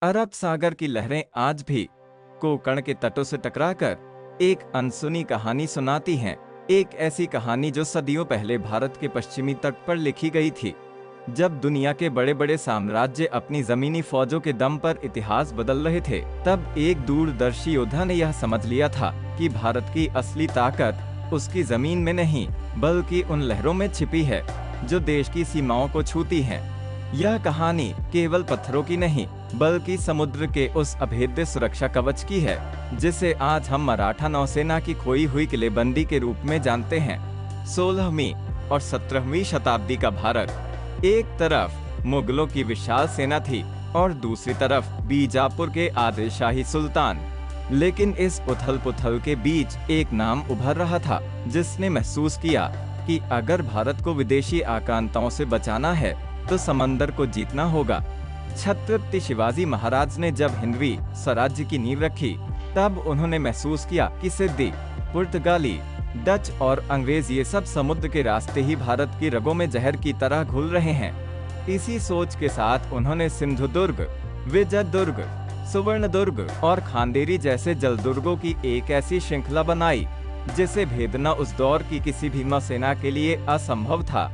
अरब सागर की लहरें आज भी कोंकण के तटों से टकराकर एक अनसुनी कहानी सुनाती हैं। एक ऐसी कहानी जो सदियों पहले भारत के पश्चिमी तट पर लिखी गई थी, जब दुनिया के बड़े बड़े साम्राज्य अपनी जमीनी फौजों के दम पर इतिहास बदल रहे थे। तब एक दूरदर्शी योद्धा ने यह समझ लिया था कि भारत की असली ताकत उसकी जमीन में नहीं, बल्कि उन लहरों में छिपी है जो देश की सीमाओं को छूती हैं। यह कहानी केवल पत्थरों की नहीं, बल्कि समुद्र के उस अभेद्य सुरक्षा कवच की है, जिसे आज हम मराठा नौसेना की खोई हुई किलेबंदी के रूप में जानते हैं। 16वीं और 17वीं शताब्दी का भारत, एक तरफ मुगलों की विशाल सेना थी और दूसरी तरफ बीजापुर के आदिलशाही सुल्तान। लेकिन इस उथल पुथल के बीच एक नाम उभर रहा था, जिसने महसूस किया कि अगर भारत को विदेशी आक्रांताओं से बचाना है तो समंदर को जीतना होगा। छत्रपति शिवाजी महाराज ने जब हिंदवी स्वराज्य की नींव रखी, तब उन्होंने महसूस किया कि सिद्दी, पुर्तगाली, डच और अंग्रेज ये सब समुद्र के रास्ते ही भारत की रगों में जहर की तरह घुल रहे हैं। इसी सोच के साथ उन्होंने सिंधुदुर्ग, विजयदुर्ग, सुवर्णदुर्ग और खांदेरी जैसे जलदुर्गों की एक ऐसी श्रृंखला बनाई जिसे भेदना उस दौर की किसी भी नौसेना के लिए असंभव था।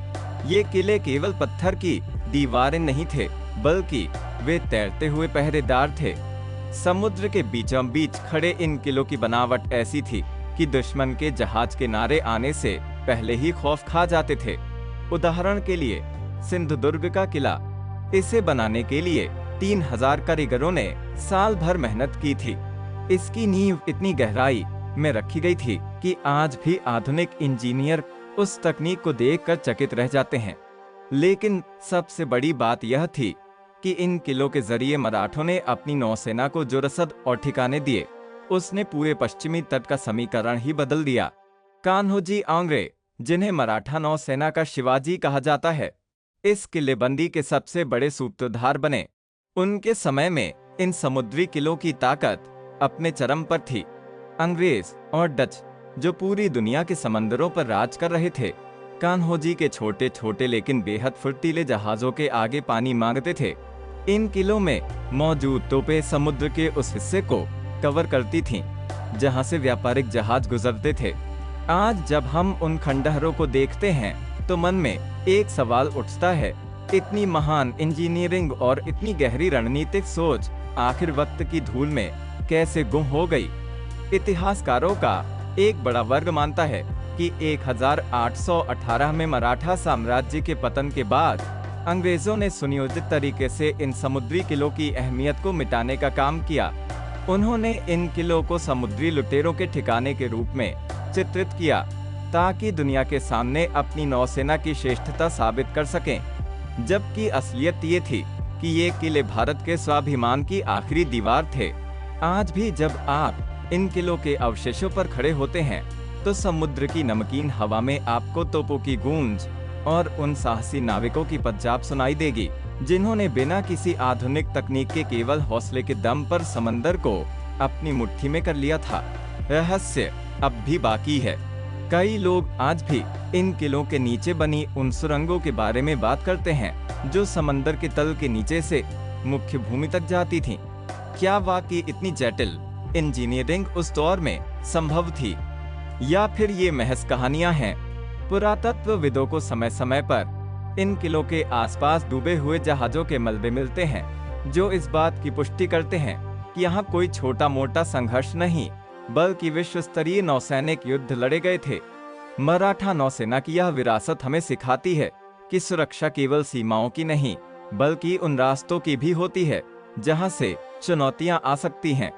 ये किले केवल पत्थर की दीवारें नहीं थे, बल्कि वे तैरते हुए पहरेदार थे। समुद्र के बीचों बीच खड़े इन किलों की बनावट ऐसी थी कि दुश्मन के जहाज के नारे आने से पहले ही खौफ खा जाते थे। उदाहरण के लिए सिंधुदुर्ग का किला, इसे बनाने के लिए 3000 कारीगरों ने साल भर मेहनत की थी। इसकी नींव इतनी गहराई में रखी गई थी कि आज भी आधुनिक इंजीनियर उस तकनीक को देखकर चकित रह जाते हैं। लेकिन सबसे बड़ी बात यह थी कि इन किलों के जरिए मराठों ने अपनी नौसेना को जो रसद और ठिकाने दिए, उसने पूरे पश्चिमी तट का समीकरण ही बदल दिया। कान्होजी आंग्रे, जिन्हें मराठा नौसेना का शिवाजी कहा जाता है, इस किलेबंदी के सबसे बड़े सूत्रधार बने। उनके समय में इन समुद्री किलों की ताकत अपने चरम पर थी। अंग्रेज और डच जो पूरी दुनिया के समंदरों पर राज कर रहे थे, कान्होजी के छोटे छोटे लेकिन बेहद फुर्तीले जहाजों के आगे पानी मांगते थे। इन किलों में मौजूद तोपें समुद्र के उस हिस्से को कवर करती थीं, जहां से व्यापारिक जहाज गुजरते थे। आज जब हम उन खंडहरों को देखते हैं तो मन में एक सवाल उठता है, इतनी महान इंजीनियरिंग और इतनी गहरी रणनीतिक सोच आखिर वक्त की धूल में कैसे गुम हो गई? इतिहासकारों का एक बड़ा वर्ग मानता है कि 1818 में मराठा साम्राज्य के पतन के बाद अंग्रेजों ने सुनियोजित तरीके से इन समुद्री किलों की अहमियत को मिटाने का काम किया। उन्होंने इन किलों को समुद्री लुटेरों के ठिकाने के रूप में चित्रित किया, ताकि दुनिया के सामने अपनी नौसेना की श्रेष्ठता साबित कर सकें। जबकि असलियत ये थी कि ये किले भारत के स्वाभिमान की आखिरी दीवार थे। आज भी जब आप इन किलों के अवशेषों पर खड़े होते हैं तो समुद्र की नमकीन हवा में आपको तोपों की गूंज और उन साहसी नाविकों की पंजाब सुनाई देगी, जिन्होंने बिना किसी आधुनिक तकनीक के केवल हौसले के दम पर समंदर को अपनी मुट्ठी में कर लिया था। रहस्य अब भी बाकी है। कई लोग आज भी इन किलों के नीचे बनी उन सुरंगों के बारे में बात करते हैं जो समंदर के तल के नीचे से मुख्य भूमि तक जाती थीं। क्या वाकई इतनी जटिल इंजीनियरिंग उस दौर में संभव थी, या फिर ये महज कहानियां हैं? पुरातत्वविदों को समय समय पर इन किलों के आसपास डूबे हुए जहाजों के मलबे मिलते हैं, जो इस बात की पुष्टि करते हैं कि यहाँ कोई छोटा मोटा संघर्ष नहीं, बल्कि विश्व स्तरीय नौसैनिक युद्ध लड़े गए थे। मराठा नौसेना की यह विरासत हमें सिखाती है कि सुरक्षा केवल सीमाओं की नहीं, बल्कि उन रास्तों की भी होती है जहाँ से चुनौतियां आ सकती हैं।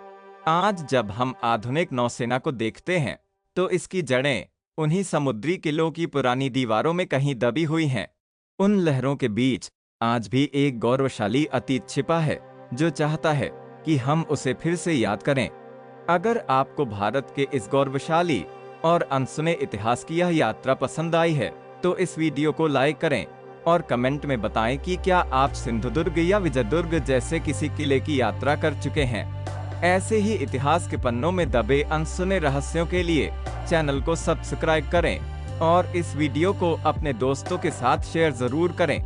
आज जब हम आधुनिक नौसेना को देखते हैं तो इसकी जड़ें उन्हीं समुद्री किलों की पुरानी दीवारों में कहीं दबी हुई हैं। उन लहरों के बीच आज भी एक गौरवशाली अतीत छिपा है, जो चाहता है कि हम उसे फिर से याद करें। अगर आपको भारत के इस गौरवशाली और अनसुने इतिहास की यह यात्रा पसंद आई है, तो इस वीडियो को लाइक करें और कमेंट में बताएं कि क्या आप सिंधुदुर्ग या विजयदुर्ग जैसे किसी किले की यात्रा कर चुके हैं। ऐसे ही इतिहास के पन्नों में दबे अनसुने रहस्यों के लिए चैनल को सब्सक्राइब करें और इस वीडियो को अपने दोस्तों के साथ शेयर जरूर करें।